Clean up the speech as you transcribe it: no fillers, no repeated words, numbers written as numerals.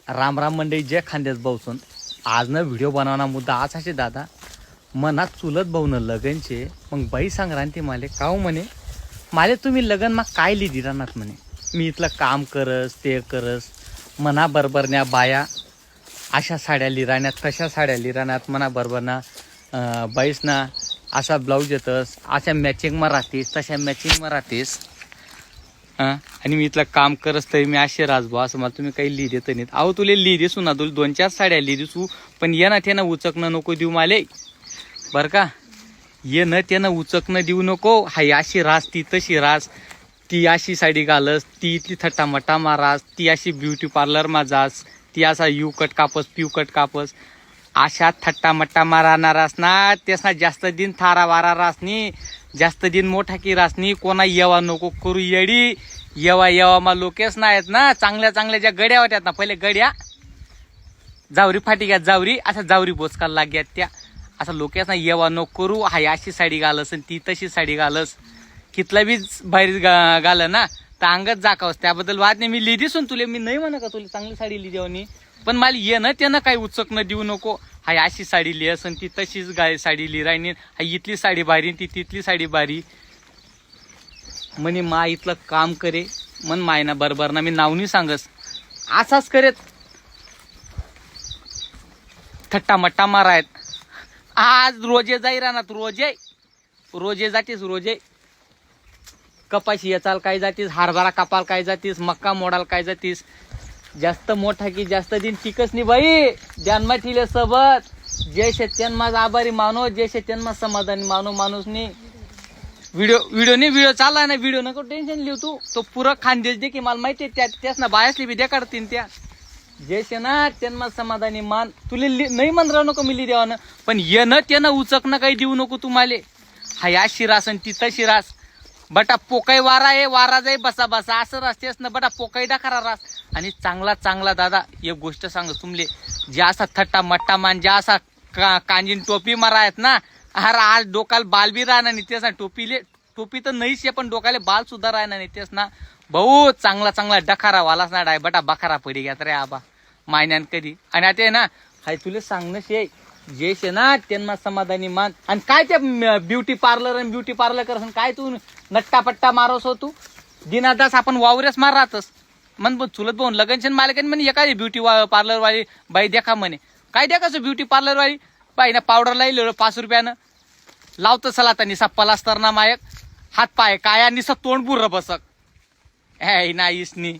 राम राम मंडळी, जे खांद्यात भाऊसून आज न व्हिडिओ बनवणार मुद्दा आज असे दादा मनात चुलत भाऊन लगनचे मग बाई संक्रांती माले काऊ म्हणे माले तुम्ही लगन मग काय लिहिली राहणार म्हणे मी इथलं काम करस ते करस मना बरोबरण्या बाया अशा साड्या लिराण्यात तशा साड्या लिराण्यात मना बरोबरना बाईस ना असा ब्लाऊज येतस अशा मॅचिंगમાં राहतेस तशा मॅचिंगમાં राहतेस आणि मी इथलं काम करस तरी मी असे राजभाऊ असं मला तुम्ही काही लिहि देत नाहीत. अहो तुला लिहि देसू ना तुला 2-4 साड्या लिहि देसू पण ये ना त्यानं उचकणं नको देऊ माले बरं का. ये न त्यानं उचकणं देऊ नको. हाय अशी रास ती तशी रास ती अशी साडी घालस ती इथली थट्टामट्टा मारास ती अशी ब्युटी पार्लरमा जास ती असा यू कट कापस प्यू कट कापस अशा थट्टामट्टा मारणारास ना त्यासना जास्त दिन थारा वारा रासनी जास्त दिन मोठा की रासनी कोणा येवा नको करू येडी येवा मा लोकेच नाहीत ना चांगल्या चांगल्या ज्या गड्या होत्यात ना पहिले गड्या जावरी फाटी घ्या जावरी असा जावरी बोचकाला लाग्यात त्या असं लोकेच ना येवा नको करू हाय अशी साडी घालस आणि ती तशी साडी घालस कितला बी बाहेर घाल ना तर अंगच जाकावस त्याबद्दल वाद नाही. मी लिहिसून तुले मी नाही म्हणा का तुला चांगली साडी लिहिली पण मला ये ना त्यानं काही उचकणं देऊ नको. हाय अशी साडी लिहस आणि ती तशीच साडी लिहिरायनी हाय इथली साडी भारी ती तिथली साडी भारी म्हणे मा इथलं काम करे मन मायना बरोबर ना मी नाव नाही सांगस असाच करेत थट्टा मट्टा मारायत. आज रोजे जाई राहणार रोजे जातीस रोजे कपाशी याचाल काय जातीस हरभरा कापाल काय जातीस मक्का मोडाल काय जातीस जास्त मोठा की जास्त दिन टिकस नाही बाई ध्यानमा ठेवले सोबत जे शेतन माझा आभारी मानो जे शेतन मा समाधानी मानो माणूस नाही. व्हिडिओ चालला ना व्हिडिओ नको टेन्शन लिहू तू तो पुरं खानदेश दे की मला माहिती त्याच ना बायासली बी द्या काढतील त्या जे शे ना त्यांना समाधानी मान तुला नाही म्हण राहू नको मिली देवानं पण ये न त्यानं उचकणं काही देऊ नको तुम्हाला. हाय अशी रास आणि ती तशी रास बटा पोकाई वारा आहे वारा जाई बसा बसा असं रस्तेस ना बटा पोकाई डाखरा रास. आणि चांगला दादा एक गोष्ट सांग तुमले जे असा थट्टा मट्टा मान ज्या असा कांजीन टोपी मारायत ना अरे आज डोकाला बाल बी राहणार नाही तेच ना टोपी तर नाहीच आहे पण डोकाले बाल सुद्धा राहणार नाही तेच ना भाऊ चांगला डखारा वालाच ना डाय बटा बखारा पडी घ्या रे आबा मायन्यान कधी. आणि आता ना हाय तुला सांगणं शे जे शे ना त्यांना समाधानी मान. आणि काय त्या ब्युटी पार्लर करस काय तू नट्टा पट्टा मारस हो तू दिनादास आपण वावरेस मार राहतस मन पण चुलत भाऊन लगनशन मालकन म्हणे एखादी ब्युटी पार्लर वाली बाई देखा म्हणे काय देखाच ब्युटी पार्लर वाली बाई ना पावडर लाईल 5 रुपयानं लावतं चला आता निसा पलास्तर ना मायक हात पाय काय निसा तोंड बुर्र बसक हे ना इसनी